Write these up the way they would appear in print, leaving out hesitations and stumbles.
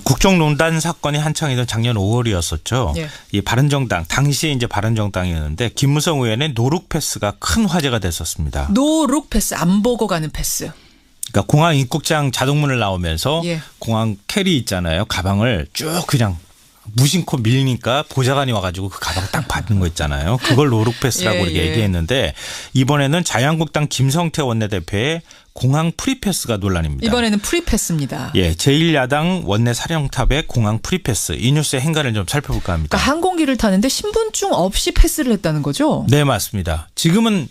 국정농단 사건이 한창이던 작년 5월이었었죠. 예. 이 바른정당 당시에 이제 바른정당이었는데 김무성 의원의 노룩 패스가 큰 화제가 됐었습니다. 노룩 패스, 안 보고 가는 패스. 그러니까 공항 입국장 자동문을 나오면서 예. 공항 캐리 있잖아요. 가방을 쭉 그냥 무심코 밀리니까 보좌관이 와가지고 그 가방을 딱 받는 거 있잖아요. 그걸 노룩 패스라고 이렇게 얘기했는데 이번에는 자유한국당 김성태 원내대표의 공항 프리패스가 논란입니다. 이번에는 프리패스입니다. 예, 제1야당 원내 사령탑의 공항 프리패스. 이 뉴스의 행간을 좀 살펴볼까 합니다. 그러니까 항공기를 타는데 신분증 없이 패스를 했다는 거죠? 네, 맞습니다. 지금은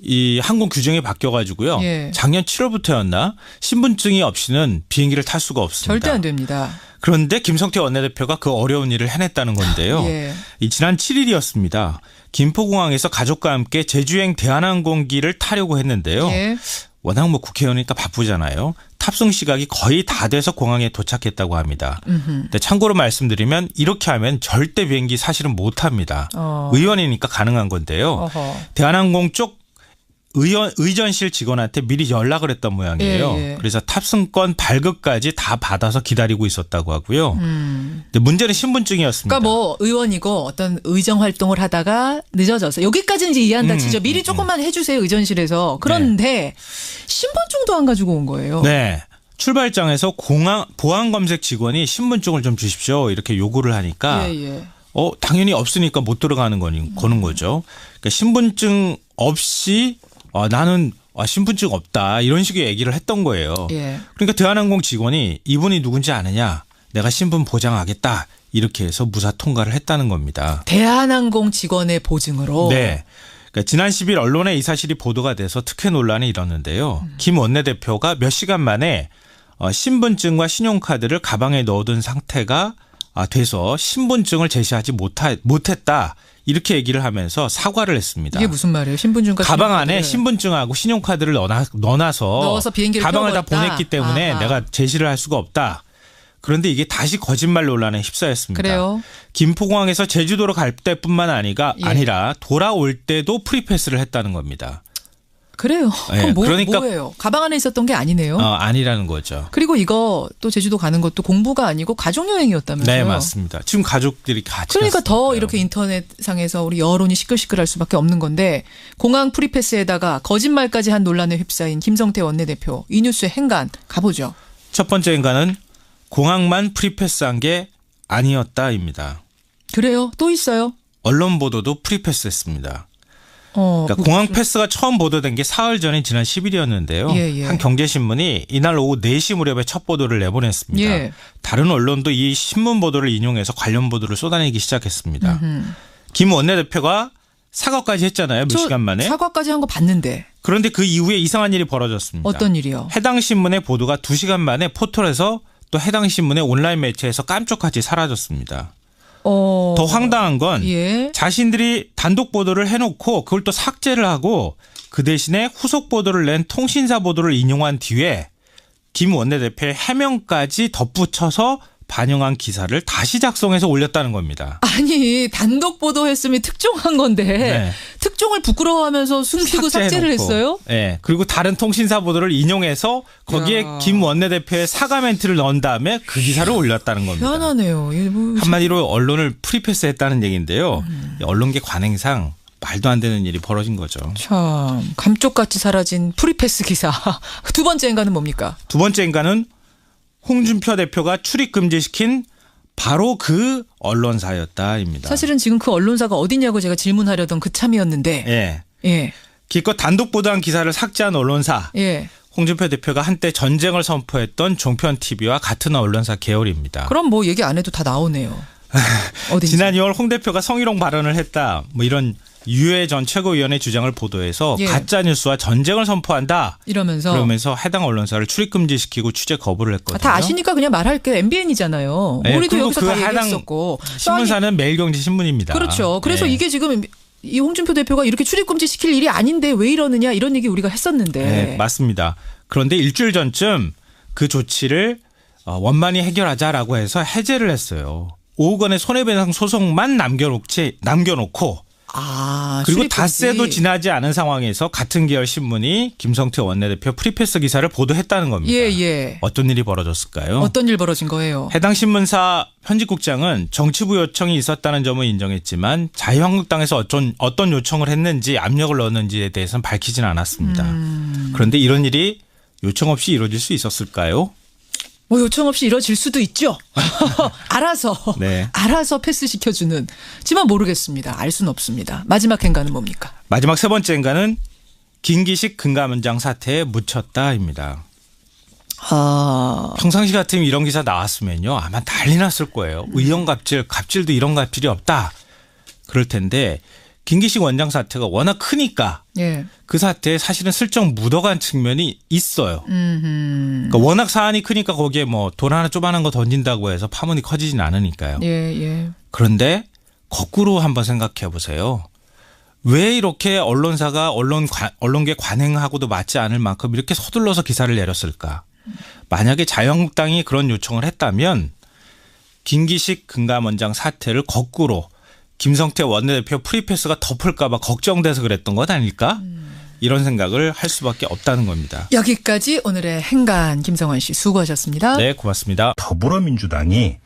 이 항공 규정이 바뀌어가지고요. 예. 작년 7월부터였나 신분증이 없이는 비행기를 탈 수가 없습니다. 절대 안 됩니다. 그런데 김성태 원내대표가 그 어려운 일을 해냈다는 건데요. 예. 이 지난 7일이었습니다. 김포공항에서 가족과 함께 제주행 대한항공기를 타려고 했는데요. 예. 워낙 뭐 국회의원이니까 바쁘잖아요. 탑승 시각이 거의 다 돼서 공항에 도착했다고 합니다. 근데 참고로 말씀드리면 이렇게 하면 절대 비행기 사실은 못 합니다. 의원이니까 가능한 건데요. 어허. 대한항공 쪽 의전실 직원한테 미리 연락을 했던 모양이에요. 예, 예. 그래서 탑승권 발급까지 다 받아서 기다리고 있었다고 하고요. 근데 문제는 신분증이었습니다. 그러니까 뭐 의원이고 어떤 의정 활동을 하다가 늦어져서 여기까지는 이제 이해한다 치죠. 미리 조금만 해주세요 의전실에서. 그런데 신분증도 안 가지고 온 거예요. 네. 출발장에서 공항 보안 검색 직원이 신분증을 좀 주십시오 이렇게 요구를 하니까 예. 당연히 없으니까 못 들어가는 거는 거죠. 그러니까 신분증 없이 나는 신분증 없다 이런 식의 얘기를 했던 거예요. 예. 그러니까 대한항공 직원이 이분이 누군지 아느냐 내가 신분 보장하겠다 이렇게 해서 무사 통과를 했다는 겁니다. 대한항공 직원의 보증으로. 네. 그러니까 지난 10일 언론에 이 사실이 보도가 돼서 특혜 논란이 일었는데요. 김 원내대표가 몇 시간 만에 신분증과 신용카드를 가방에 넣어둔 상태가 돼서 신분증을 제시하지 못했다. 이렇게 얘기를 하면서 사과를 했습니다. 이게 무슨 말이에요? 신분증과 가방 신용카드를. 안에 신분증하고 신용카드를 넣어서 비행기를 가방을 다 태워버렸다? 보냈기 때문에 아하. 내가 제시를 할 수가 없다. 그런데 이게 다시 거짓말 논란에 휩싸였습니다. 그래요? 김포공항에서 제주도로 갈 때뿐만 예. 아니라 돌아올 때도 프리패스를 했다는 겁니다. 그래요. 네, 그럼 그러니까 뭐예요? 가방 안에 있었던 게 아니네요. 아니라는 거죠. 그리고 이거 또 제주도 가는 것도 공부가 아니고 가족여행이었다면서요. 네, 맞습니다. 지금 가족들이 같이 그러니까 더 갔으니까요. 이렇게 인터넷상에서 우리 여론이 시끌시끌할 수밖에 없는 건데 공항 프리패스에다가 거짓말까지 한 논란에 휩싸인 김성태 원내대표. 이 뉴스의 행간 가보죠. 첫 번째 인간은 공항만 프리패스한 게 아니었다입니다. 그래요? 또 있어요? 언론 보도도 프리패스했습니다. 그러니까 공항 패스가 처음 보도된 게 사흘 전인 지난 10일이었는데요. 예. 한 경제신문이 이날 오후 4시 무렵에 첫 보도를 내보냈습니다. 예. 다른 언론도 이 신문 보도를 인용해서 관련 보도를 쏟아내기 시작했습니다. 김 원내대표가 사과까지 했잖아요. 몇 시간 만에. 사과까지 한 거 봤는데. 그런데 그 이후에 이상한 일이 벌어졌습니다. 어떤 일이요? 해당 신문의 보도가 2시간 만에 포털에서 또 해당 신문의 온라인 매체에서 깜짝같이 사라졌습니다. 더 황당한 건 예. 자신들이 단독 보도를 해놓고 그걸 또 삭제를 하고 그 대신에 후속 보도를 낸 통신사 보도를 인용한 뒤에 김 원내대표의 해명까지 덧붙여서 반영한 기사를 다시 작성해서 올렸다는 겁니다. 아니 단독 보도했으면 특종한 건데 네. 특종을 부끄러워하면서 숨기고 삭제를 했어요? 네. 그리고 다른 통신사 보도를 인용해서 거기에 김 원내대표의 사과 멘트를 넣은 다음에 그 기사를 올렸다는 겁니다. 희한하네요. 한마디로 언론을 프리패스했다는 얘기인데요. 언론계 관행상 말도 안 되는 일이 벌어진 거죠. 참 감쪽같이 사라진 프리패스 기사. 두 번째 인간은 뭡니까? 두 번째 인간은 홍준표 대표가 출입 금지시킨 바로 그 언론사였다입니다. 사실은 지금 그 언론사가 어디냐고 제가 질문하려던 그 참이었는데. 예. 기껏 단독 보도한 기사를 삭제한 언론사. 예. 홍준표 대표가 한때 전쟁을 선포했던 종편 TV와 같은 언론사 계열입니다. 그럼 뭐 얘기 안 해도 다 나오네요. 어딘지. 지난 2월 홍 대표가 성희롱 발언을 했다. 뭐 이런 유해 전 최고위원의 주장을 보도해서 예. 가짜뉴스와 전쟁을 선포한다. 그러면서 해당 언론사를 출입 금지시키고 취재 거부를 했거든요. 다 아시니까 그냥 말할게요. MBN이잖아요. 네, 우리도 그리고 여기서 그 다 해당 얘기했었고. 신문사는 매일경제신문입니다. 그렇죠. 그래서 네. 이게 지금 이 홍준표 대표가 이렇게 출입 금지 시킬 일이 아닌데 왜 이러느냐 이런 얘기 우리가 했었는데. 네, 맞습니다. 그런데 일주일 전쯤 그 조치를 원만히 해결하자라고 해서 해제를 했어요. 5억 원의 손해배상 소송만 남겨놓고 그리고 출입금지. 닷새도 지나지 않은 상황에서 같은 계열 신문이 김성태 원내대표 프리패스 기사를 보도했다는 겁니다. 예. 어떤 일이 벌어졌을까요? 어떤 일 벌어진 거예요? 해당 신문사 편집국장은 정치부 요청이 있었다는 점을 인정했지만 자유한국당에서 어떤 요청을 했는지 압력을 넣었는지에 대해서는 밝히지는 않았습니다. 그런데 이런 일이 요청 없이 이루어질 수 있었을까요? 뭐 요청 없이 이뤄질 수도 있죠. 알아서 네. 알아서 패스시켜주는. 지만 모르겠습니다. 알 수는 없습니다. 마지막 행간은 뭡니까? 마지막 세 번째 행간은 김기식 금감원장 사태에 묻혔다입니다. 평상시 같으면 이런 기사 나왔으면요 아마 난리 났을 거예요. 의원 갑질도 이런 갑질이 없다. 그럴 텐데 김기식 원장 사태가 워낙 크니까 예. 그 사태에 사실은 슬쩍 묻어간 측면이 있어요. 그러니까 워낙 사안이 크니까 거기에 뭐 돈 하나 쪼만한 거 던진다고 해서 파문이 커지진 않으니까요. 예. 그런데 거꾸로 한번 생각해 보세요. 왜 이렇게 언론사가 언론계 관행하고도 맞지 않을 만큼 이렇게 서둘러서 기사를 내렸을까? 만약에 자유한국당이 그런 요청을 했다면 김기식 금감원장 사태를 거꾸로 김성태 원내대표 프리패스가 덮을까 봐 걱정돼서 그랬던 것 아닐까? 이런 생각을 할 수밖에 없다는 겁니다. 여기까지 오늘의 행간 김성환 씨 수고하셨습니다. 네, 고맙습니다. 더불어민주당이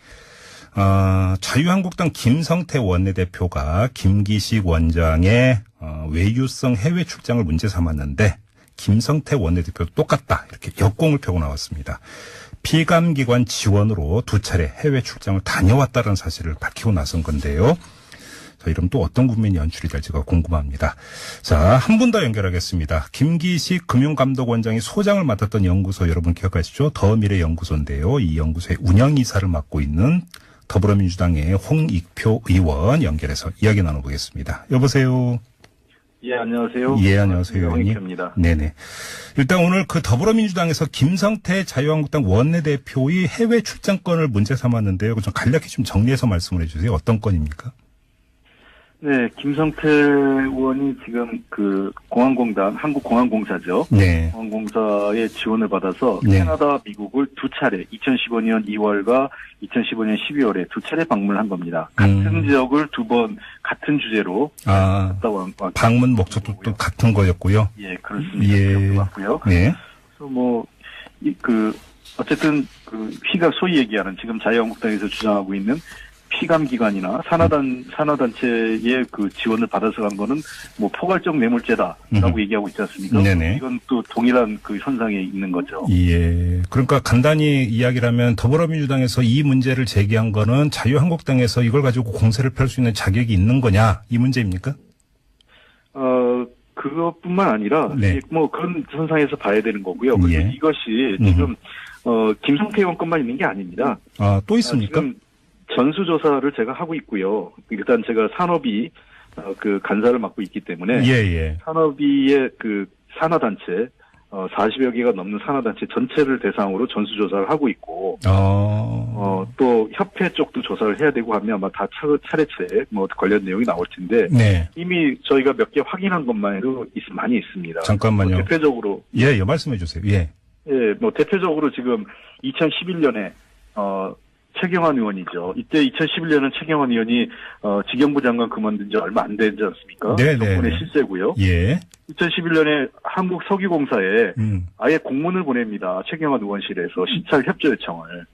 자유한국당 김성태 원내대표가 김기식 원장의 외유성 해외 출장을 문제 삼았는데 김성태 원내대표도 똑같다 이렇게 역공을 펴고 나왔습니다. 피감기관 지원으로 2차례 해외 출장을 다녀왔다는 사실을 밝히고 나선 건데요. 자, 이러면 또 어떤 국면이 연출이 될지가 궁금합니다. 자, 한 분 더 연결하겠습니다. 김기식 금융감독원장이 소장을 맡았던 연구소 여러분 기억하시죠? 더미래연구소인데요. 이 연구소의 운영이사를 맡고 있는 더불어민주당의 홍익표 의원 연결해서 이야기 나눠보겠습니다. 여보세요. 예, 안녕하세요. 예, 안녕하세요. 의원님. 홍익표입니다. 네네. 일단 오늘 그 더불어민주당에서 김성태 자유한국당 원내대표의 해외 출장권을 문제 삼았는데요. 좀 간략히 좀 정리해서 말씀을 해주세요. 어떤 건입니까? 네, 김성태 의원이 지금 그 공항공단, 한국공항공사죠. 네. 공항공사의 지원을 받아서 네. 캐나다, 미국을 2차례, 2015년 2월과 2015년 12월에 2차례 방문을 한 겁니다. 같은 지역을 2번 같은 주제로 갔다 방문 목적도 또 같은 거였고요. 예, 그렇습니다. 예. 맞고요. 네. 그래서 어쨌든 피가 소위 얘기하는 지금 자유한국당에서 주장하고 있는 피감기관이나 산하단체의 그 지원을 받아서 간 거는 뭐 포괄적 뇌물죄다라고 얘기하고 있지 않습니까? 네네. 이건 또 동일한 그 현상에 있는 거죠. 예. 그러니까 간단히 이야기를 하면 더불어민주당에서 이 문제를 제기한 거는 자유한국당에서 이걸 가지고 공세를 펼 수 있는 자격이 있는 거냐 이 문제입니까? 그것뿐만 아니라 네. 뭐 그런 현상에서 봐야 되는 거고요. 그리고 예. 이것이 지금 김성태 의원뿐만 있는 게 아닙니다. 또 있습니까? 지금 전수조사를 제가 하고 있고요. 일단 제가 산업이 그 간사를 맡고 있기 때문에 예. 산업위의 그 산하단체 40여 개가 넘는 산하단체 전체를 대상으로 전수조사를 하고 있고 또 협회 쪽도 조사를 해야 되고 하면 아마 다 차례차례 뭐 관련 내용이 나올 텐데 네. 이미 저희가 몇 개 확인한 것만 해도 많이 있습니다. 잠깐만요. 대표적으로 예, 말씀해 주세요. 예. 예, 뭐 대표적으로 지금 2011년에 최경환 의원이죠. 이때 2011년은 최경환 의원이 지경부 장관 그만둔 지 얼마 안 되지 않습니까? 정권의 실세고요. 예. 2011년에 한국석유공사에 아예 공문을 보냅니다. 최경환 의원실에서 시찰 협조 요청을.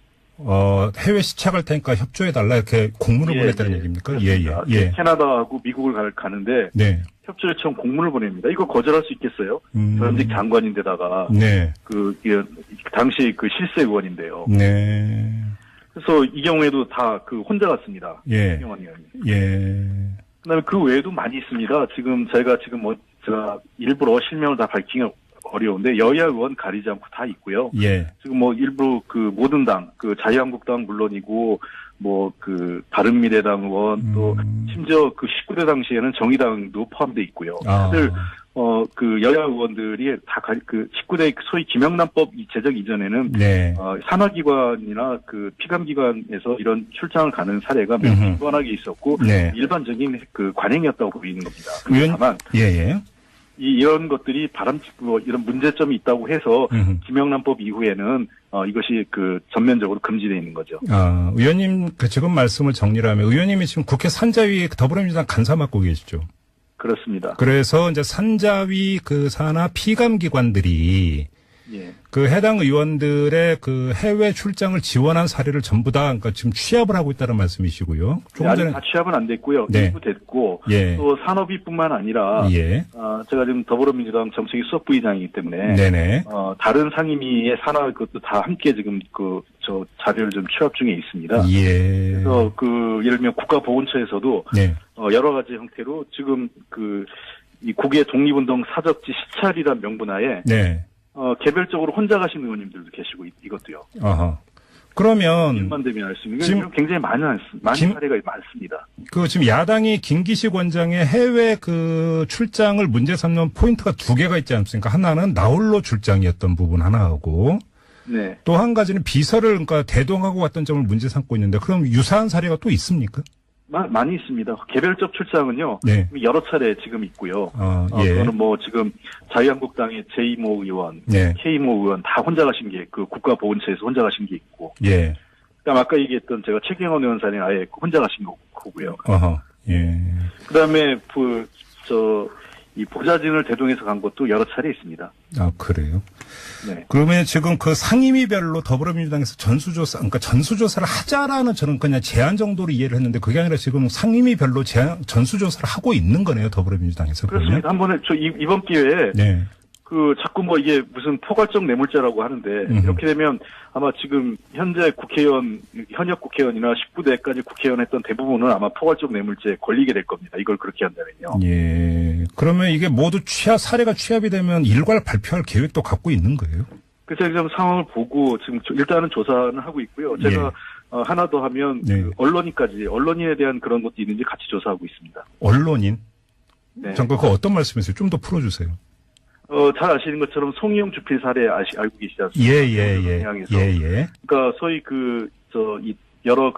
해외 시착할 테니까 협조해달라 이렇게 공문을 보냈다는 얘기입니까? 예. 캐나다하고 미국을 가는데 네. 협조 요청 공문을 보냅니다. 이거 거절할 수 있겠어요? 전직 장관인데다가 네. 당시 그 실세 의원인데요. 네. 그래서 이 경우에도 다 혼자 갔습니다. 예. 최경환 의원이. 예. 그다음에 그 외에도 많이 있습니다. 제가 일부러 실명을 다 밝히기 어려운데 여야 의원 가리지 않고 다 있고요. 예. 지금 일부 모든 당, 자유한국당 물론이고 바른미래당 의원 또 심지어 19대 당시에는 정의당도 포함돼 있고요. 다들 여야 의원들이 다 19대 소위 김영란법 제정 이전에는 네. 산하기관이나 피감기관에서 이런 출장을 가는 사례가 매우 빈번하게 있었고 네. 일반적인 관행이었다고 보이는 겁니다. 다만 이런 것들이 바람직고 이런 문제점이 있다고 해서 김영란법 이후에는 이것이 전면적으로 금지되어 있는 거죠. 의원님 지금 말씀을 정리를 하면 의원님이 지금 국회 산자위 더불어민주당 간사 맡고 계시죠? 그렇습니다. 그래서 이제 산자위 그 산하 피감기관들이 예. 그 해당 의원들의 그 해외 출장을 지원한 사례를 전부 다 그러니까 지금 취합을 하고 있다는 말씀이시고요. 조금 아직 전에 다 취합은 안 됐고요. 네. 일부 됐고 예. 또 산업위뿐만 아니라 예. 제가 지금 더불어민주당 정책위 수석부의장이기 때문에 네네. 다른 상임위의 산하 그것도 다 함께 지금 저 자료를 좀 취합 중에 있습니다. 예. 그래서 예를 들면 국가보훈처에서도 네. 여러 가지 형태로 지금 이 국외 독립운동 사적지 시찰이란 명분하에 네. 개별적으로 혼자 가신 의원님들도 계시고 이것도요. 어허. 그러면 일만 되면 알 수 있는 지금 굉장히 많은 사례가 많습니다. 그 지금 야당이 김기식 원장의 해외 그 출장을 문제 삼는 포인트가 두 개가 있지 않습니까? 하나는 나홀로 출장이었던 부분 하나하고 네. 또 한 가지는 비서를 그러니까 대동하고 왔던 점을 문제 삼고 있는데 그럼 유사한 사례가 또 있습니까? 많이 있습니다. 개별적 출장은요. 네. 여러 차례 지금 있고요. 예. 그거는 뭐 지금 자유한국당의 제2모 의원, 네. K모 의원 다 혼자 가신 게 국가보훈처에서 혼자 가신 게 있고. 예. 그다음 아까 얘기했던 제가 최경원 의원 사례는 아예 혼자 가신 거고요. 어허. 예. 그다음에 이 보좌진을 대동해서 간 것도 여러 차례 있습니다. 아, 그래요? 네. 그러면 지금 그 상임위별로 더불어민주당에서 그러니까 전수조사를 하자라는 저는 그냥 제안 정도로 이해를 했는데 그게 아니라 지금 상임위별로 전수조사를 하고 있는 거네요, 더불어민주당에서. 그렇습니다. 한번에 이번 기회에 네. 자꾸 이게 무슨 포괄적 뇌물죄라고 하는데 이렇게 되면 아마 지금 현재 현역 국회의원이나 19대까지 국회의원 했던 대부분은 아마 포괄적 뇌물죄에 걸리게 될 겁니다. 이걸 그렇게 한다면요. 예. 그러면 이게 모두 사례가 취합이 되면 일괄 발표할 계획도 갖고 있는 거예요? 그래서 지금 상황을 보고 지금 일단은 조사는 하고 있고요. 제가 하나 더 하면 네. 언론인에 대한 그런 것도 있는지 같이 조사하고 있습니다. 언론인? 네. 잠깐 그 어떤 말씀이세요? 좀 더 풀어주세요. 잘 아시는 것처럼 송이용 주필 사례 알고 계시지 않습니까? 예. 그러니까 소위 여러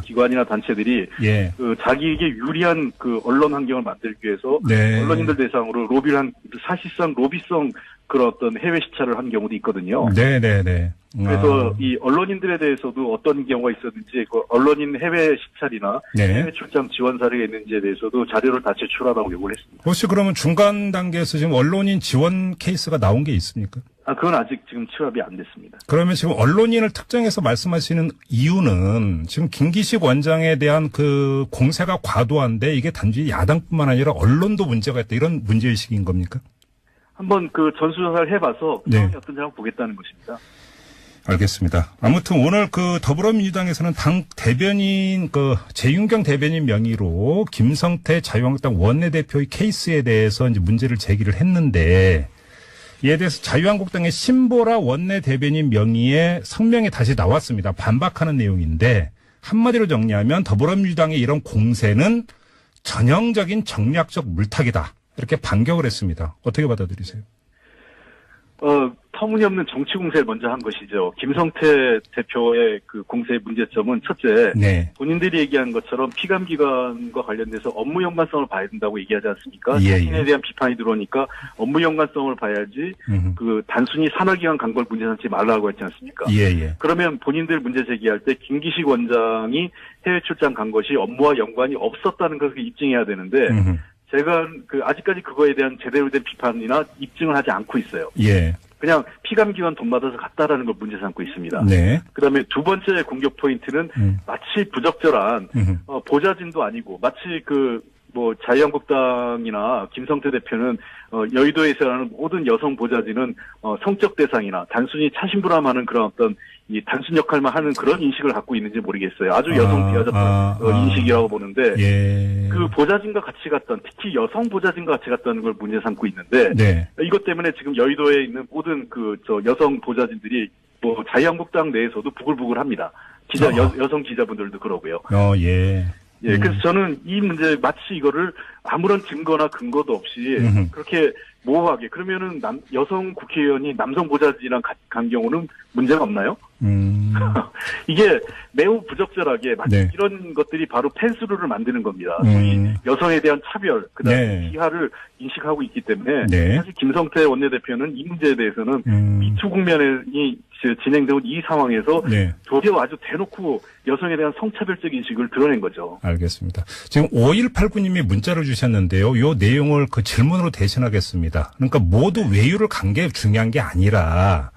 기관이나 단체들이 예. 자기에게 유리한 언론 환경을 만들기 위해서 네. 언론인들 대상으로 사실상 로비성 그런 어떤 해외 시찰을 한 경우도 있거든요. 네네네. 그래서 이 언론인들에 대해서도 어떤 경우가 있었는지 언론인 해외 시찰이나 네. 해외 출장 지원 사례가 있는지에 대해서도 자료를 다 제출하라고 요구를 했습니다. 혹시 그러면 중간 단계에서 지금 언론인 지원 케이스가 나온 게 있습니까? 그건 아직 지금 취합이 안 됐습니다. 그러면 지금 언론인을 특정해서 말씀하시는 이유는 지금 김기식 원장에 대한 그 공세가 과도한데 이게 단지 야당뿐만 아니라 언론도 문제가 있다 이런 문제의식인 겁니까? 한번 전수조사를 해봐서 네. 상황이 어떤지 한번 보겠다는 것입니다. 알겠습니다. 아무튼 오늘 더불어민주당에서는 당 대변인 재윤경 대변인 명의로 김성태 자유한국당 원내대표의 케이스에 대해서 이제 문제를 제기를 했는데 이에 대해서 자유한국당의 신보라 원내대변인 명의의 성명이 다시 나왔습니다. 반박하는 내용인데 한마디로 정리하면 더불어민주당의 이런 공세는 전형적인 정략적 물타기다. 이렇게 반격을 했습니다. 어떻게 받아들이세요? 터무니없는 정치 공세를 먼저 한 것이죠. 김성태 대표의 공세의 문제점은 첫째, 네. 본인들이 얘기한 것처럼 피감기관과 관련돼서 업무 연관성을 봐야 된다고 얘기하지 않습니까? 예. 자신에 대한 비판이 들어오니까 업무 연관성을 봐야지 단순히 산하기관 간 걸 문제 삼지 말라고 했지 않습니까? 예. 그러면 본인들 문제 제기할 때 김기식 원장이 해외 출장 간 것이 업무와 연관이 없었다는 것을 입증해야 되는데 제가 아직까지 그거에 대한 제대로 된 비판이나 입증을 하지 않고 있어요. 예. 그냥 피감기관 돈 받아서 갔다라는 걸 문제 삼고 있습니다. 네. 그다음에 두 번째 공격 포인트는 마치 부적절한 보좌진도 아니고 마치 자유한국당이나 김성태 대표는 여의도에서 하는 모든 여성 보좌진은 성적 대상이나 단순히 차심부람하는 그런 어떤 이 단순 역할만 하는 그런 인식을 갖고 있는지 모르겠어요. 아주 여성 비하적한 인식이라고 보는데 예. 그 보좌진과 같이 갔던 특히 여성 보좌진과 같이 갔다는 걸 문제 삼고 있는데 네. 이것 때문에 지금 여의도에 있는 모든 여성 보좌진들이 자유한국당 내에서도 부글부글합니다. 여성 기자분들도 그러고요. 예. 예, 그래서 저는 이 문제 마치 이거를 아무런 증거나 근거도 없이 그렇게 모호하게 그러면은 여성 국회의원이 남성 보좌진이랑 간 경우는 문제가 없나요? 이게 매우 부적절하게 마치 이런 것들이 바로 펜스룰을 만드는 겁니다. 소위 여성에 대한 차별, 그다음에 비하를 인식하고 있기 때문에 사실 김성태 원내대표는 이 문제에 대해서는 미투 국면이 진행되고 이 상황에서 네. 도리어 아주 대놓고 여성에 대한 성차별적 인식을 드러낸 거죠. 알겠습니다. 지금 5189님이 문자를 주셨는데요. 요 내용을 그 질문으로 대신하겠습니다. 그러니까 모두 외유를 간 게 중요한 게 아니라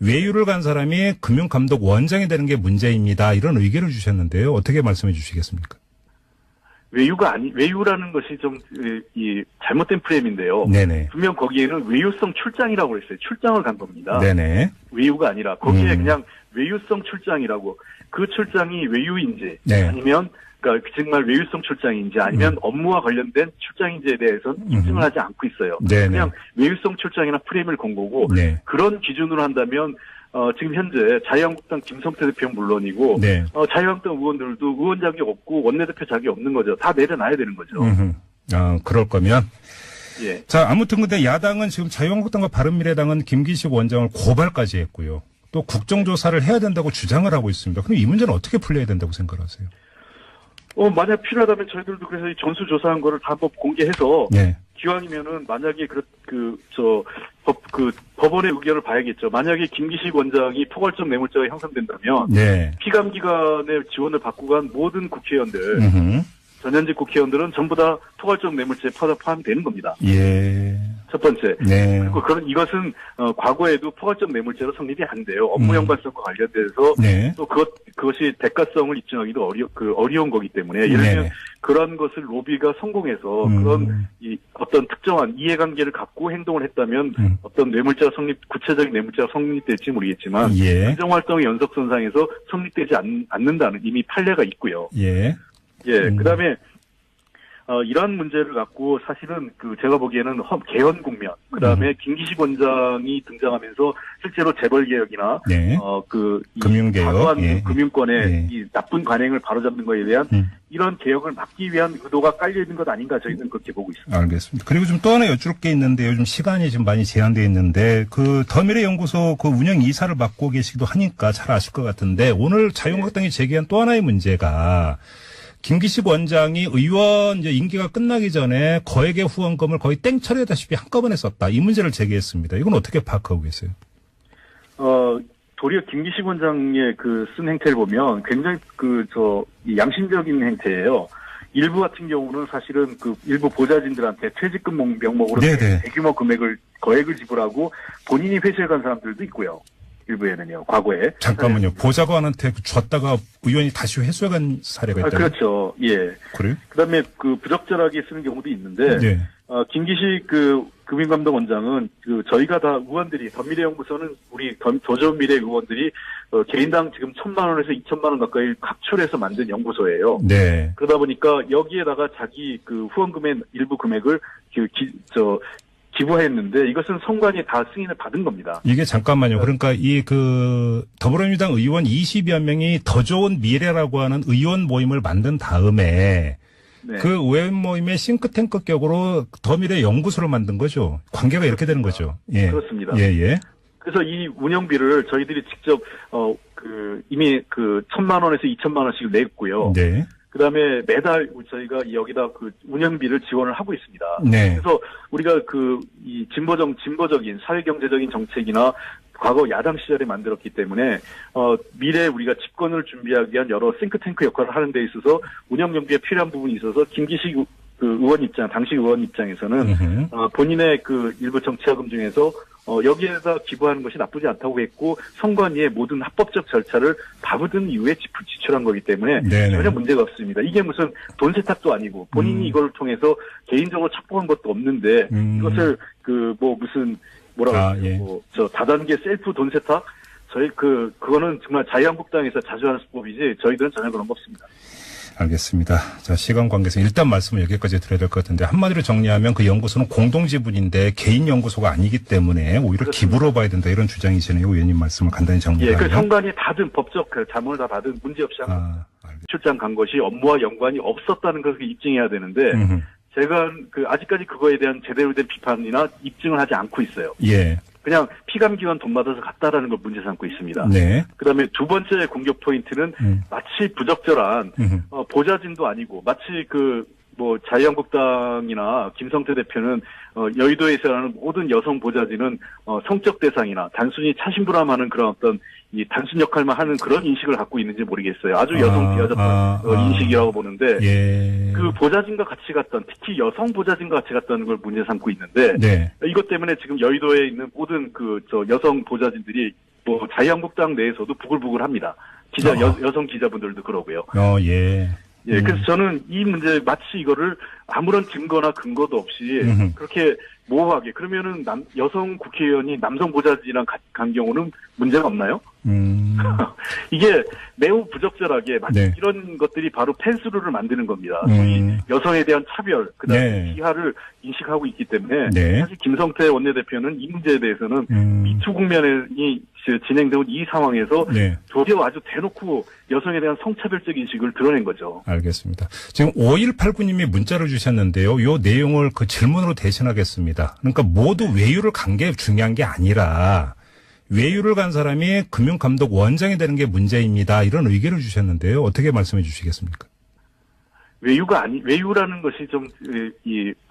외유를 간 사람이 금융감독 원장이 되는 게 문제입니다. 이런 의견을 주셨는데요. 어떻게 말씀해 주시겠습니까? 외유라는 것이 좀, 잘못된 프레임인데요. 네네. 분명 거기에는 외유성 출장이라고 그랬어요. 출장을 간 겁니다. 네네. 외유가 아니라, 거기에 그냥 외유성 출장이라고, 그 출장이 외유인지, 네. 아니면, 그러니까 정말 외유성 출장인지, 아니면 업무와 관련된 출장인지에 대해서는 입증을 하지 않고 있어요. 네네. 그냥 외유성 출장이나 프레임을 건 거고, 네. 그런 기준으로 한다면, 지금 현재 자유한국당 김성태 대표는 물론이고, 네. 자유한국당 의원들도 의원 자격이 없고 원내대표 자격이 없는 거죠. 다 내려놔야 되는 거죠. 그럴 거면. 예. 자, 아무튼 근데 야당은 지금 자유한국당과 바른미래당은 김기식 원장을 고발까지 했고요. 또 국정조사를 해야 된다고 주장을 하고 있습니다. 그럼 이 문제는 어떻게 풀려야 된다고 생각하세요? 만약 필요하다면 저희들도 그래서 이 전수조사한 거를 다 한번 공개해서, 네. 기왕이면은 만약에 법원의 의견을 봐야겠죠. 만약에 김기식 원장이 포괄적 뇌물죄가 형성된다면, 네. 피감기관의 지원을 받고 간 모든 국회의원들, 전현직 국회의원들은 전부 다 포괄적 뇌물죄에 포함되는 겁니다. 예. 첫 번째. 네. 그리고 이것은 과거에도 포괄적 뇌물죄로 성립이 안 돼요. 업무 연관성과 관련돼서 네. 또 그것이 대가성을 입증하기도 어려운 거기 때문에 예를 들면 네. 그런 것을 로비가 성공해서 그런 어떤 특정한 이해관계를 갖고 행동을 했다면 어떤 뇌물죄가 구체적인 뇌물죄가 성립될지 모르겠지만 예. 행정활동의 연속선상에서 성립되지 않는다는 이미 판례가 있고요. 예. 예, 그다음에 이러한 문제를 갖고 사실은 제가 보기에는 개헌 국면, 그다음에 김기식 원장이 등장하면서 실제로 재벌 개혁이나 네. 금융개혁, 예. 금융권의 예. 이 나쁜 관행을 바로잡는 것에 대한 이런 개혁을 막기 위한 의도가 깔려 있는 것 아닌가 저희는 그렇게 보고 있습니다. 알겠습니다. 그리고 좀 또 하나 여쭐 게 있는데 요즘 시간이 좀 많이 제한되어 있는데 더미래연구소 운영 이사를 맡고 계시기도 하니까 잘 아실 것 같은데 오늘 자유한국당이 제기한 또 하나의 문제가 김기식 원장이 의원 임기가 끝나기 전에 거액의 후원금을 거의 땡처리하다시피 한꺼번에 썼다. 이 문제를 제기했습니다. 이건 어떻게 파악하고 계세요? 도리어 김기식 원장의 쓴 행태를 보면 굉장히 양심적인 행태예요. 일부 같은 경우는 사실은 일부 보좌진들한테 퇴직금 명목으로 대규모 거액을 지불하고 본인이 회수해 간 사람들도 있고요. 일부에는요, 과거에. 잠깐만요. 보좌관한테 줬다가 의원이 다시 회수해간 사례가 있다고요? 그렇죠. 예. 그래요? 그 다음에 부적절하게 쓰는 경우도 있는데, 네. 김기식 금융감독원장은 저희가 다 의원들이, 더미래연구소는 우리 더좋은미래 의원들이 개인당 지금 1,000만 원에서 2,000만 원 가까이 각출해서 만든 연구소예요. 네. 그러다 보니까 여기에다가 자기 후원금의 일부 금액을 기부했는데 이것은 선관위 다 승인을 받은 겁니다. 이게 잠깐만요. 그러니까 더불어민주당 의원 20여 명이 더 좋은 미래라고 하는 의원 모임을 만든 다음에 네. 그 의원 모임의 싱크탱크 격으로 더미래 연구소를 만든 거죠. 관계가 이렇게 되는 거죠. 예. 그렇습니다. 예. 그래서 이 운영비를 저희들이 직접 이미 1,000만 원에서 2,000만 원씩 냈고요. 네. 그다음에 매달 저희가 여기다 운영비를 지원을 하고 있습니다. 네. 그래서 우리가 이 진보적인 사회경제적인 정책이나 과거 야당 시절에 만들었기 때문에 미래에 우리가 집권을 준비하기 위한 여러 싱크탱크 역할을 하는 데 있어서 운영 경비에 필요한 부분이 있어서 김기식 당시 의원 입장에서는 본인의 일부 정치자금 중에서 여기에다 기부하는 것이 나쁘지 않다고 했고 선관위의 모든 합법적 절차를 밟은 이후에 지출한 거기 때문에 네네. 전혀 문제가 없습니다. 이게 무슨 돈 세탁도 아니고 본인이 이걸 통해서 개인적으로 착복한 것도 없는데 이것을 다단계 셀프 돈 세탁 그거는 정말 자유한국당에서 자주 하는 수법이지 저희들은 전혀 그런 거 없습니다. 알겠습니다. 자, 시간 관계에서 일단 말씀을 여기까지 드려야 될 것 같은데 한마디로 정리하면 그 연구소는 공동지분인데 개인 연구소가 아니기 때문에 오히려 그렇습니다. 기부로 봐야 된다 이런 주장이시네요. 의원님 말씀을 간단히 정리하면. 예, 선관위 받은 법적 자문을 다 받은 문제없이 출장 간 것이 업무와 연관이 없었다는 것을 입증해야 되는데 제가 아직까지 그거에 대한 제대로 된 비판이나 입증을 하지 않고 있어요. 예. 그냥 피감기관 돈 받아서 갔다라는 걸 문제 삼고 있습니다. 네. 그다음에 두 번째 공격 포인트는 마치 부적절한 보좌진도 아니고 마치 뭐 자유한국당이나 김성태 대표는 여의도에서 하는 모든 여성 보좌진은 성적 대상이나 단순히 차심부람하는 그런 어떤 이 단순 역할만 하는 그런 인식을 갖고 있는지 모르겠어요. 아주 여성 비하적한 인식이라고 보는데 예. 그 보좌진과 같이 갔던 특히 여성 보좌진과 같이 갔다는 걸 문제 삼고 있는데 네. 이것 때문에 지금 여의도에 있는 모든 여성 보좌진들이 뭐 자유한국당 내에서도 부글부글합니다. 여성 기자분들도 그러고요. 예. 예, 그래서 저는 이 문제 마치 이거를 아무런 증거나 근거도 없이 그렇게 모호하게 그러면은 여성 국회의원이 남성 보좌진이랑 간 경우는 문제가 없나요? 이게 매우 부적절하게 마치 네. 이런 것들이 바로 펜스룰을 만드는 겁니다. 소위 여성에 대한 차별, 그다음에 네. 비하를 인식하고 있기 때문에 네. 사실 김성태 원내대표는 이 문제에 대해서는 미투 국면이 진행되고 이 상황에서 네. 도리어 아주 대놓고 여성에 대한 성차별적 인식을 드러낸 거죠. 알겠습니다. 지금 5189님이 문자를 주셨는데요. 요 내용을 그 질문으로 대신하겠습니다. 그러니까 모두 외유를 간 게 중요한 게 아니라 외유를 간 사람이 금융감독 원장이 되는 게 문제입니다. 이런 의견을 주셨는데요. 어떻게 말씀해 주시겠습니까? 외유라는 것이 좀,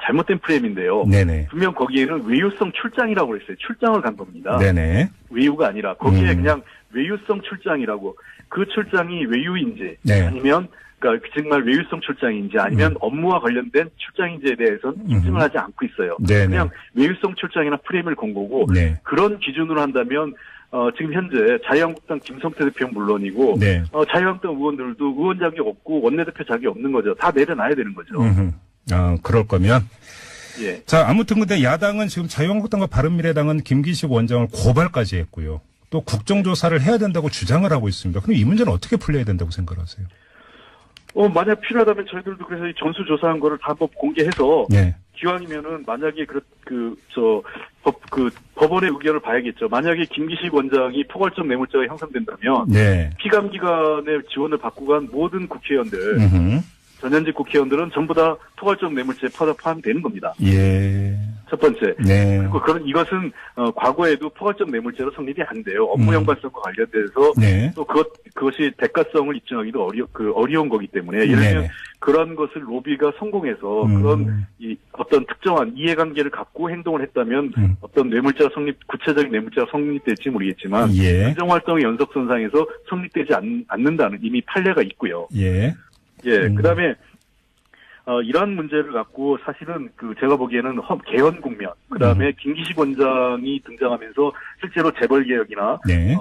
잘못된 프레임인데요. 네네. 분명 거기에는 외유성 출장이라고 했어요. 출장을 간 겁니다. 네네. 외유가 아니라, 거기에 그냥 외유성 출장이라고, 그 출장이 외유인지, 네. 아니면, 그러니까 정말 외유성 출장인지, 아니면 업무와 관련된 출장인지에 대해서는 입증을 하지 않고 있어요. 네네. 그냥 외유성 출장이나 프레임을 건 거고, 네. 그런 기준으로 한다면, 지금 현재 자유한국당 김성태 대표 물론이고, 네. 자유한국당 의원들도 의원 자격이 없고 원내대표 자격이 없는 거죠. 다 내려놔야 되는 거죠. 그럴 거면. 예. 자, 아무튼 근데 야당은 지금 자유한국당과 바른미래당은 김기식 원장을 고발까지 했고요. 또 국정조사를 해야 된다고 주장을 하고 있습니다. 그럼 이 문제는 어떻게 풀려야 된다고 생각하세요? 만약 필요하다면 저희들도 그래서 이 전수조사한 거를 다 한번 공개해서, 네. 기왕이면은 만약에 법원의 의견을 봐야겠죠. 만약에 김기식 원장이 포괄적 뇌물죄가 형성된다면, 네. 피감기관의 지원을 받고 간 모든 국회의원들, 전현직 국회의원들은 전부 다 포괄적 뇌물죄에 포함되는 겁니다. 예. 첫 번째. 네. 그리고 이것은 과거에도 포괄적 뇌물죄로 성립이 안 돼요. 업무 연관성과 관련돼서 네. 또 그것이 대가성을 입증하기도 어려운 거기 때문에 예를 들면 네. 그런 것을 로비가 성공해서 그런 어떤 특정한 이해관계를 갖고 행동을 했다면 어떤 뇌물죄가 구체적인 뇌물죄가 성립될지 모르겠지만 예. 행정활동의 연속선상에서 성립되지 않는다는 이미 판례가 있고요. 예. 예, 그다음에 이러한 문제를 갖고 사실은 제가 보기에는 개헌 국면, 그다음에 김기식 원장이 등장하면서 실제로 재벌개혁이나 네.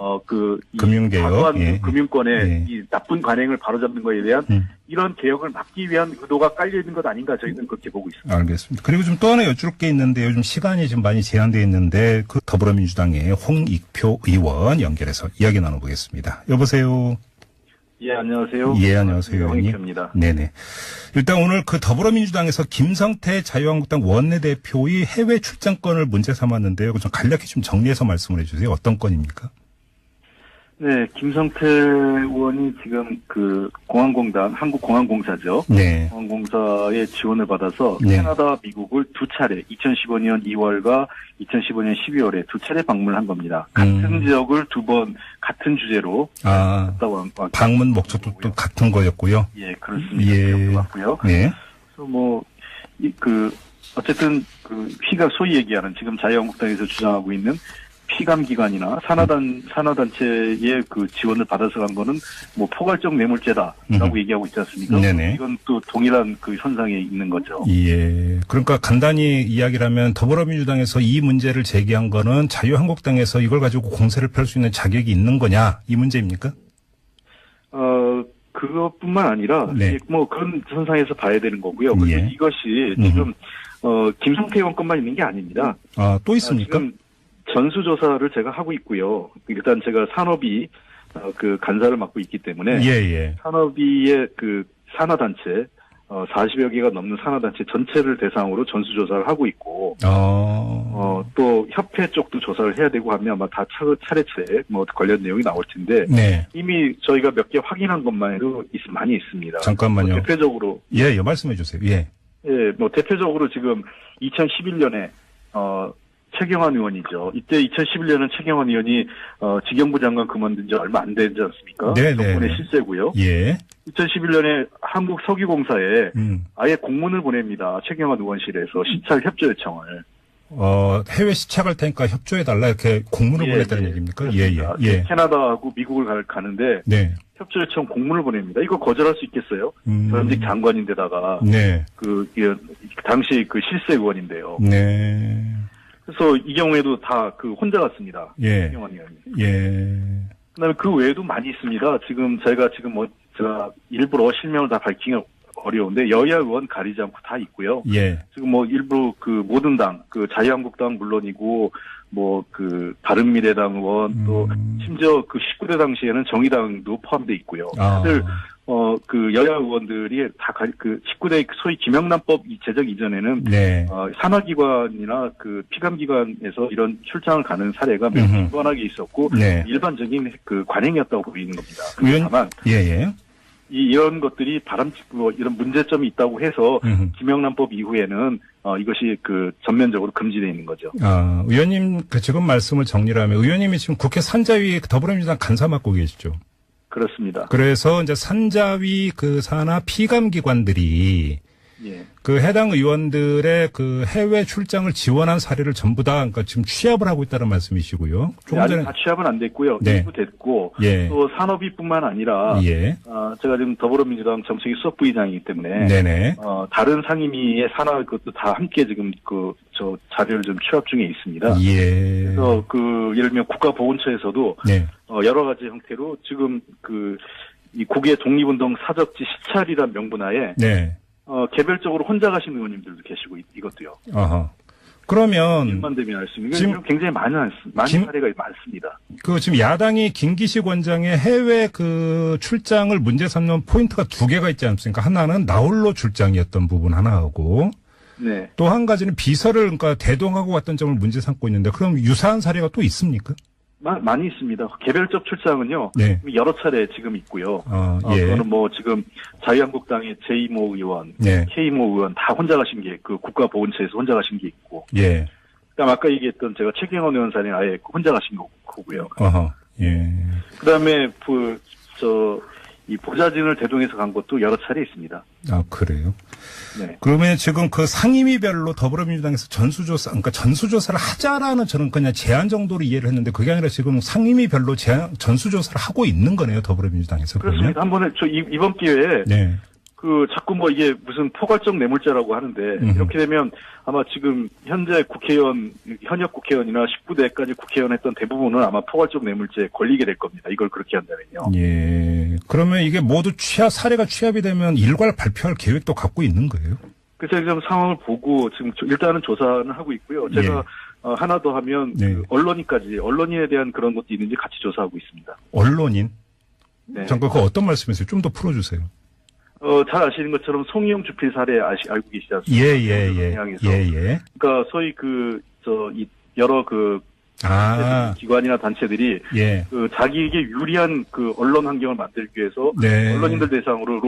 금융개혁, 예. 금융권의 예. 이 나쁜 관행을 바로잡는 것에 대한 이런 개혁을 막기 위한 의도가 깔려 있는 것 아닌가 저희는 그렇게 보고 있습니다. 알겠습니다. 그리고 좀 또 하나 여쭐 게 있는데 요즘 시간이 좀 많이 제한되어 있는데 그 더불어민주당의 홍익표 의원 연결해서 이야기 나눠보겠습니다. 여보세요. 예, 안녕하세요. 예, 안녕하세요. 홍익표입니다. 네네. 일단 오늘 그 더불어민주당에서 김성태 자유한국당 원내대표의 해외 출장권을 문제 삼았는데요. 좀 간략히 좀 정리해서 말씀을 해주세요. 어떤 건입니까? 네, 김성태 의원이 지금 공항공단, 한국공항공사죠. 네. 공항공사의 지원을 받아서 네. 캐나다, 미국을 두 차례, 2015년 2월과 2015년 12월에 두 차례 방문한 겁니다. 같은 지역을 두 번 같은 주제로 갔다 왔 방문 목적도 또 같은 거였고요. 예, 그렇습니다. 예. 맞고요. 네. 그래서 어쨌든 소위 얘기하는 지금 자유한국당에서 주장하고 있는 피감기관이나 산하단체의 지원을 받아서 간 거는 포괄적 뇌물죄다라고 얘기하고 있지 않습니까? 네네. 이건 또 동일한 현상에 있는 거죠. 예. 그러니까 간단히 이야기를 하면 더불어민주당에서 이 문제를 제기한 거는 자유한국당에서 이걸 가지고 공세를 펼 수 있는 자격이 있는 거냐 이 문제입니까? 그것뿐만 아니라 네. 그런 선상에서 봐야 되는 거고요. 그리고 예. 이것이 지금 김성태 의원 것만 있는 게 아닙니다. 또 있습니까? 지금 전수조사를 제가 하고 있고요. 일단 제가 산업이 간사를 맡고 있기 때문에 예. 산업위의 산하단체 40여 개가 넘는 산하단체 전체를 대상으로 전수조사를 하고 있고 또 협회 쪽도 조사를 해야 되고 하면 아마 다 차례차례 관련 내용이 나올 텐데 네. 이미 저희가 몇 개 확인한 것만 해도 많이 있습니다. 잠깐만요. 대표적으로 예, 말씀해 주세요. 예. 예, 대표적으로 지금 2011년에 최경환 의원이죠. 이때 2011년은 최경환 의원이 직영부 장관 그만둔 지 얼마 안 되지 않습니까? 네. 정권의 실세고요. 예. 2011년에 한국석유공사에 아예 공문을 보냅니다. 최경환 의원실에서 시찰 협조 요청을. 해외 시착할 테니까 협조해달라 이렇게 공문을 보냈다는 얘기입니까? 예. 캐나다하고 미국을 가는데 네. 협조 요청 공문을 보냅니다. 이거 거절할 수 있겠어요? 전직 장관인데다가 네. 당시 실세 의원인데요. 네. 그래서 이 경우에도 다 혼자 갔습니다. 예. 최경환 의원이. 예. 그다음에 그 외에도 많이 있습니다. 제가 일부러 실명을 다 밝히기 어려운데 여야 의원 가리지 않고 다 있고요. 예. 지금 일부 모든 당, 자유한국당 물론이고 바른미래당 의원 또 심지어 19대 당시에는 정의당도 포함돼 있고요. 다들 여야 의원들이 다 19대 소위 김영란법 제정 이전에는 네. 산하기관이나 피감기관에서 이런 출장을 가는 사례가 매우 빈번하게 있었고 네. 일반적인 관행이었다고 보이는 겁니다. 다만 이런 것들이 바람직고 이런 문제점이 있다고 해서 김영란법 이후에는 이것이 전면적으로 금지되어 있는 거죠. 의원님 지금 말씀을 정리를 하면 의원님이 지금 국회 산자위 더불어민주당 간사 맡고 계시죠? 그렇습니다. 그래서 이제 산자위 산하 피감기관들이 예. 해당 의원들의 해외 출장을 지원한 사례를 전부 다 그러니까 지금 취합을 하고 있다는 말씀이시고요. 조금 전에 다 취합은 안 됐고요. 네. 일부 됐고 예. 또 산업위뿐만 아니라 예. 제가 지금 더불어민주당 정책위 수석부의장이기 때문에 네네. 다른 상임위의 산하 그것도 다 함께 지금 저 자료를 좀 취합 중에 있습니다. 예. 그래서 예를 들면 국가보훈처에서도 네. 여러 가지 형태로 지금 이 국외 독립운동 사적지 시찰이란 명분하에 네. 개별적으로 혼자 가신 의원님들도 계시고 이것도요. 어허. 그러면 일만 되면 알 수 있는 지금 굉장히 많은 사례가 많습니다. 지금 야당이 김기식 원장의 해외 출장을 문제 삼는 포인트가 두 개가 있지 않습니까? 하나는 나홀로 출장이었던 부분 하나하고 네. 또 한 가지는 비서를 그러니까 대동하고 왔던 점을 문제 삼고 있는데 그럼 유사한 사례가 또 있습니까? 많이 있습니다. 개별적 출장은요. 네. 여러 차례 지금 있고요. 예. 그거는 지금 자유한국당의 제2모 의원, 네. K모 의원 다 혼자 가신 게 국가보훈처에서 혼자 가신 게 있고. 예. 그다음 아까 얘기했던 제가 최경원 의원 사례는 아예 혼자 가신 거고요. 어허. 예. 그다음에 이 보좌진을 대동해서 간 것도 여러 차례 있습니다. 그래요? 네. 그러면 지금 상임위별로 더불어민주당에서 그러니까 전수조사를 하자라는 저는 그냥 제안 정도로 이해를 했는데 그게 아니라 지금 상임위별로 전수조사를 하고 있는 거네요, 더불어민주당에서. 그렇습니다. 한번에 이번 기회에 네. 자꾸 이게 무슨 포괄적 뇌물죄라고 하는데 이렇게 되면 아마 지금 현재 현역 국회의원이나 19대까지 국회의원 했던 대부분은 아마 포괄적 뇌물죄에 걸리게 될 겁니다. 이걸 그렇게 한다면요. 예. 그러면 이게 모두 사례가 취합이 되면 일괄 발표할 계획도 갖고 있는 거예요? 그래서 지금 상황을 보고 지금 일단은 조사는 하고 있고요. 제가 하나 더 하면 네. 언론인에 대한 그런 것도 있는지 같이 조사하고 있습니다. 언론인? 네. 잠깐 그거 어떤 말씀이세요? 좀 더 풀어주세요. 잘 아시는 것처럼 송이용 주필 사례 알고 계시지 않습니까? 예. 그러니까 소위 여러 기관이나 단체들이 자기에게 유리한 언론 환경을 만들기 위해서 네. 언론인들 대상으로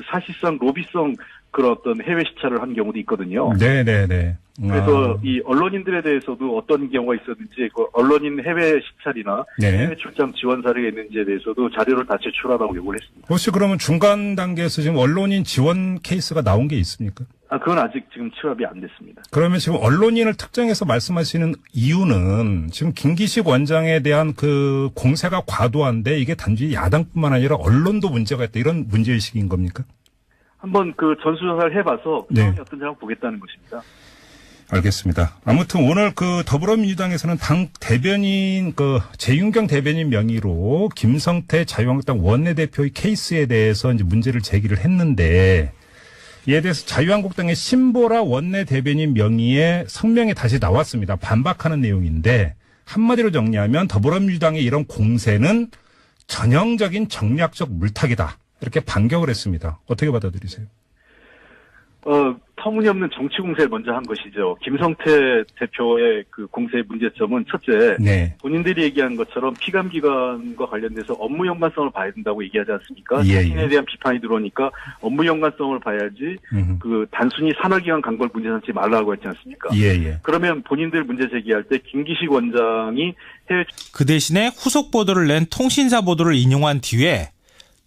사실상 로비성 그런 어떤 해외 시찰을 한 경우도 있거든요. 네네네. 그래서 이 언론인들에 대해서도 어떤 경우가 있었는지 언론인 해외 시찰이나 해외 출장 지원 사례가 있는지에 대해서도 자료를 다 제출하라고 요구를 했습니다. 혹시 그러면 중간 단계에서 지금 언론인 지원 케이스가 나온 게 있습니까? 그건 아직 지금 취합이 안 됐습니다. 그러면 지금 언론인을 특정해서 말씀하시는 이유는 지금 김기식 원장에 대한 공세가 과도한데 이게 단지 야당뿐만 아니라 언론도 문제가 있다 이런 문제의식인 겁니까? 한번 전수조사를 해봐서 상황이 어떤지 한번 보겠다는 것입니다. 알겠습니다. 아무튼 오늘 더불어민주당에서는 당 대변인 재윤경 대변인 명의로 김성태 자유한국당 원내대표의 케이스에 대해서 이제 문제를 제기를 했는데 이에 대해서 자유한국당의 신보라 원내대변인 명의의 성명이 다시 나왔습니다. 반박하는 내용인데 한마디로 정리하면 더불어민주당의 이런 공세는 전형적인 정략적 물타기다. 이렇게 반격을 했습니다. 어떻게 받아들이세요? 터무니없는 정치 공세를 먼저 한 것이죠. 김성태 대표의 공세의 문제점은 첫째, 본인들이 얘기한 것처럼 피감기관과 관련돼서 업무 연관성을 봐야 된다고 얘기하지 않습니까? 자신에 대한 비판이 들어오니까 업무 연관성을 봐야지 단순히 산하기관 간 걸 문제 삼지 말라고 했지 않습니까? 그러면 본인들 문제 제기할 때 김기식 원장이 그 대신에 후속 보도를 낸 통신사 보도를 인용한 뒤에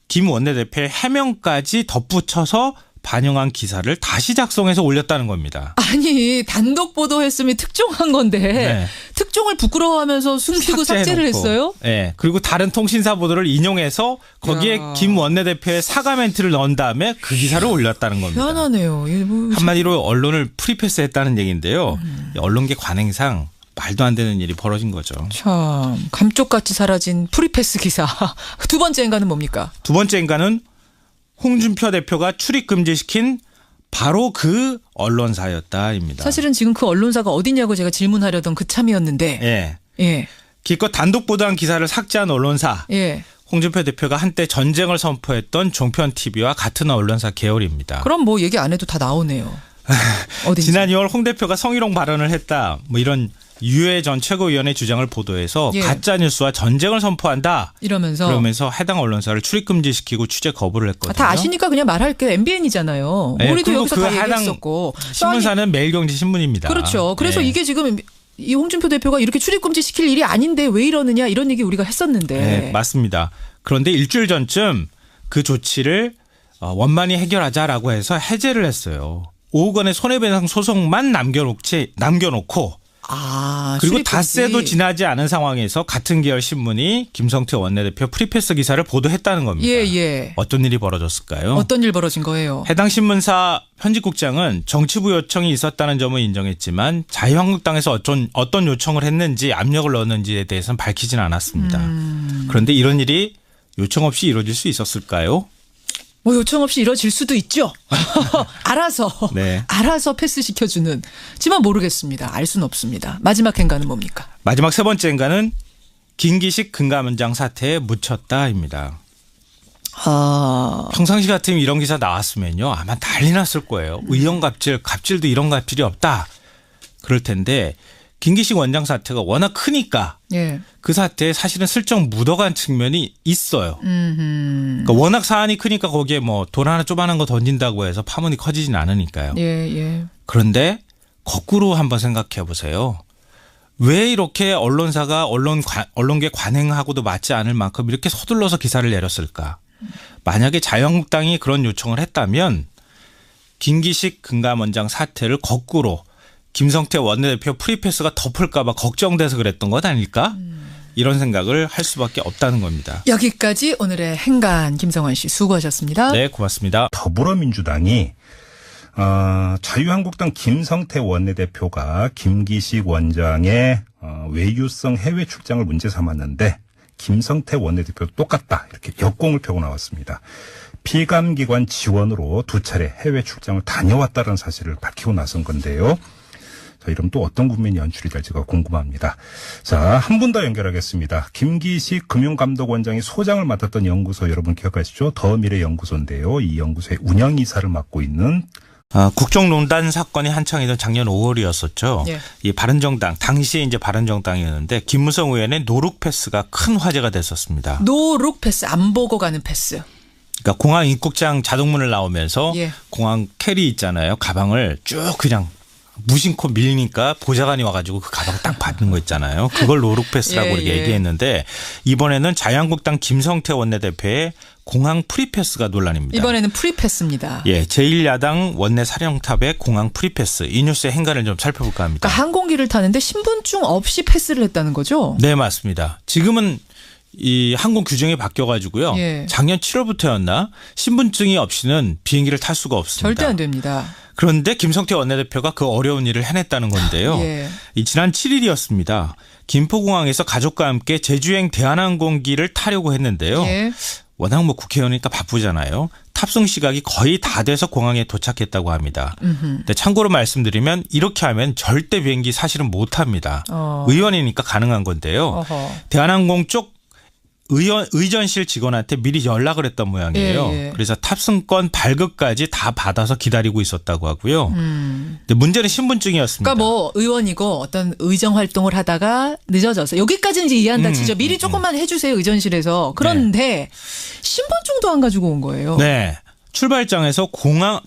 김 원내대표의 해명까지 덧붙여서 반영한 기사를 다시 작성해서 올렸다는 겁니다. 아니 단독 보도했으면 특종한 건데 네. 특종을 부끄러워하면서 숨기고 삭제를 했어요? 네. 그리고 다른 통신사 보도를 인용해서 거기에 김 원내대표의 사과 멘트를 넣은 다음에 그 기사를 올렸다는 겁니다. 희한하네요. 한마디로 언론을 프리패스했다는 얘기인데요. 언론계 관행상 말도 안 되는 일이 벌어진 거죠. 참 감쪽같이 사라진 프리패스 기사. 두 번째 인간은 뭡니까? 두 번째 인간은 홍준표 대표가 출입 금지시킨 바로 그 언론사였다입니다. 사실은 지금 그 언론사가 어디냐고 제가 질문하려던 그 참이었는데. 예. 예. 기껏 단독 보도한 기사를 삭제한 언론사. 예. 홍준표 대표가 한때 전쟁을 선포했던 종편 TV와 같은 언론사 계열입니다. 그럼 뭐 얘기 안 해도 다 나오네요. 어딘지. 지난 2월 홍 대표가 성희롱 발언을 했다. 뭐 이런 유해 전 최고위원의 주장을 보도해서 예. 가짜뉴스와 전쟁을 선포한다. 그러면서 해당 언론사를 출입 금지시키고 취재 거부를 했거든요. 다 아시니까 그냥 말할게요. MBN이잖아요. 네, 우리도 그리고 여기서 그 다 해당 얘기했었고. 신문사는 매일경제신문입니다. 그렇죠. 그래서 네. 이게 지금 이 홍준표 대표가 이렇게 출입 금지 시킬 일이 아닌데 왜 이러느냐 이런 얘기 우리가 했었는데. 네, 맞습니다. 그런데 일주일 전쯤 그 조치를 원만히 해결하자라고 해서 해제를 했어요. 5억 원의 손해배상 소송만 남겨놓고 그리고 출입 금지. 닷새도 지나지 않은 상황에서 같은 계열 신문이 김성태 원내대표 프리패스 기사를 보도했다는 겁니다. 예. 어떤 일이 벌어졌을까요? 어떤 일 벌어진 거예요? 해당 신문사 편집국장은 정치부 요청이 있었다는 점을 인정했지만 자유한국당에서 어떤 요청을 했는지 압력을 넣었는지에 대해서는 밝히진 않았습니다. 그런데 이런 일이 요청 없이 이루어질 수 있었을까요? 뭐 요청 없이 이뤄질 수도 있죠. 알아서 패스시켜주는. 지만 모르겠습니다. 알 수는 없습니다. 마지막 행간은 뭡니까? 마지막 세 번째 행간은 김기식 금감원장 사태에 묻혔다입니다. 평상시 같으면 이런 기사 나왔으면요 아마 난리 났을 거예요. 의원 갑질도 이런 갑질이 없다. 그럴 텐데 김기식 원장 사태가 워낙 크니까 예. 그 사태에 사실은 슬쩍 묻어간 측면이 있어요. 그러니까 워낙 사안이 크니까 거기에 뭐 돈 하나 쪼만한 거 던진다고 해서 파문이 커지진 않으니까요. 예. 그런데 거꾸로 한번 생각해 보세요. 왜 이렇게 언론사가 언론계 관행하고도 맞지 않을 만큼 이렇게 서둘러서 기사를 내렸을까? 만약에 자유한국당이 그런 요청을 했다면 김기식 금감원장 사태를 거꾸로 김성태 원내대표 프리패스가 덮을까 봐 걱정돼서 그랬던 것 아닐까? 이런 생각을 할 수밖에 없다는 겁니다. 여기까지 오늘의 행간 김성환 씨 수고하셨습니다. 네, 고맙습니다. 더불어민주당이 자유한국당 김성태 원내대표가 김기식 원장의 외유성 해외 출장을 문제 삼았는데 김성태 원내대표도 똑같다 이렇게 역공을 펴고 나왔습니다. 피감기관 지원으로 2차례 해외 출장을 다녀왔다는 사실을 밝히고 나선 건데요. 자, 이러면 또 어떤 국면이 연출이 될지가 궁금합니다. 자, 한 분 더 연결하겠습니다. 김기식 금융감독원장이 소장을 맡았던 연구소 여러분 기억하시죠? 더미래연구소인데요. 이 연구소의 운영이사를 맡고 있는 국정농단 사건이 한창이던 작년 5월이었었죠. 예. 이 바른정당 당시에 이제 바른정당이었는데 김무성 의원의 노룩 패스가 큰 화제가 됐었습니다. 노룩 패스 안 보고 가는 패스. 그러니까 공항 입국장 자동문을 나오면서 예. 공항 캐리 있잖아요. 가방을 쭉 그냥 무심코 밀리니까 보좌관이 와가지고 그 가방 딱 받는 거 있잖아요. 그걸 노룩 패스라고 이렇게 얘기했는데 이번에는 자유한국당 김성태 원내대표의 공항 프리패스가 논란입니다. 이번에는 프리패스입니다. 예, 제1야당 원내 사령탑의 공항 프리패스. 이 뉴스의 행간을 좀 살펴볼까 합니다. 그러니까 항공기를 타는데 신분증 없이 패스를 했다는 거죠? 네, 맞습니다. 지금은 이 항공 규정이 바뀌어가지고요. 예. 작년 작년 7월부터였나 신분증이 없이는 비행기를 탈 수가 없습니다. 절대 안 됩니다. 그런데 김성태 원내대표가 그 어려운 일을 해냈다는 건데요. 예. 이 지난 7일이었습니다. 김포공항에서 가족과 함께 제주행 대한항공기를 타려고 했는데요. 예. 워낙 뭐 국회의원이니까 바쁘잖아요. 탑승 시각이 거의 다 돼서 공항에 도착했다고 합니다. 근데 참고로 말씀드리면 이렇게 하면 절대 비행기 사실은 못 탑니다. 의원이니까 가능한 건데요. 어허. 대한항공 쪽 의전실 직원한테 미리 연락을 했던 모양이에요. 예. 그래서 탑승권 발급까지 다 받아서 기다리고 있었다고 하고요. 근데 문제는 신분증이었습니다. 그러니까 뭐 의원이고 어떤 의정 활동을 하다가 늦어져서 여기까지는 이제 이해한다 치죠. 미리 조금만 해주세요 의전실에서. 그런데 신분증도 안 가지고 온 거예요. 네. 출발장에서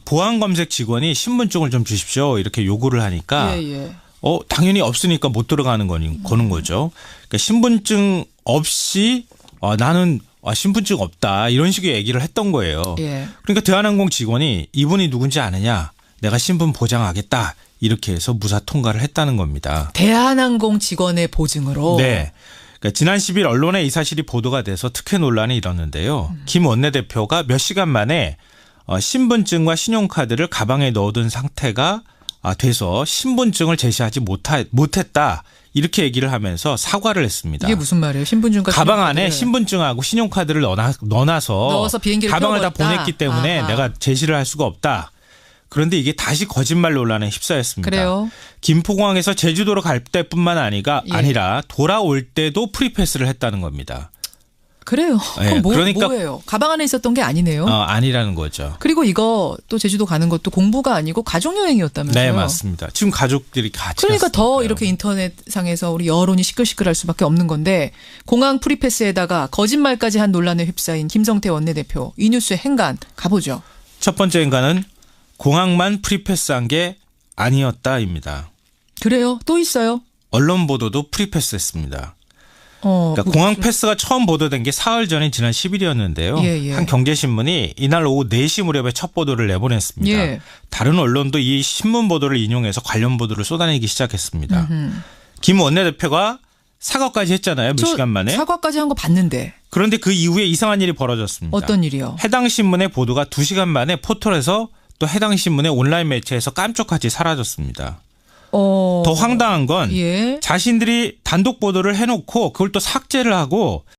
보안 검색 직원이 신분증을 좀 주십시오 이렇게 요구를 하니까 예. 당연히 없으니까 못 들어가는 거는 거죠. 그러니까 신분증 없이 나는 신분증 없다 이런 식의 얘기를 했던 거예요. 예. 그러니까 대한항공 직원이 이분이 누군지 아느냐? 내가 신분 보장하겠다. 이렇게 해서 무사 통과를 했다는 겁니다. 대한항공 직원의 보증으로. 네. 그러니까 지난 10일 언론에 이 사실이 보도가 돼서 특혜 논란이 일었는데요. 김 원내대표가 몇 시간 만에 신분증과 신용카드를 가방에 넣어둔 상태가 돼서 신분증을 제시하지 못했다. 이렇게 얘기를 하면서 사과를 했습니다. 이게 무슨 말이에요? 신분증과 가방 신용카드를. 안에 신분증하고 신용카드를 넣어서 비행기를 가방을 다 태워버렸다? 보냈기 때문에 아하. 내가 제시를 할 수가 없다. 그런데 이게 다시 거짓말 논란에 휩싸였습니다. 그래요? 김포공항에서 제주도로 갈 때뿐만 예. 아니라 돌아올 때도 프리패스를 했다는 겁니다. 그래요. 네, 그럼 그러니까 뭐예요? 가방 안에 있었던 게 아니네요. 아니라는 거죠. 그리고 이거 또 제주도 가는 것도 공부가 아니고 가족여행이었다면서요. 네, 맞습니다. 지금 가족들이 같이 그러니까 더 갔으니까요. 이렇게 인터넷상에서 우리 여론이 시끌시끌할 수밖에 없는 건데 공항 프리패스에다가 거짓말까지 한 논란에 휩싸인 김성태 원내대표 이 뉴스의 행간 가보죠. 첫 번째 인간은 공항만 프리패스한 게 아니었다입니다. 그래요? 또 있어요? 언론 보도도 프리패스했습니다. 그러니까 공항 패스가 처음 보도된 게 사흘 전인 지난 10일이었는데요. 예, 예. 한 경제신문이 이날 오후 4시 무렵에 첫 보도를 내보냈습니다. 예. 다른 언론도 이 신문 보도를 인용해서 관련 보도를 쏟아내기 시작했습니다. 김 원내대표가 사과까지 했잖아요. 몇 시간 만에. 사과까지 한 거 봤는데. 그런데 그 이후에 이상한 일이 벌어졌습니다. 어떤 일이요? 해당 신문의 보도가 2시간 만에 포털에서 또 해당 신문의 온라인 매체에서 깜짝같이 사라졌습니다. 더 황당한 건 예. 자신들이 단독 보도를 해놓고 그걸 또 삭제를 하고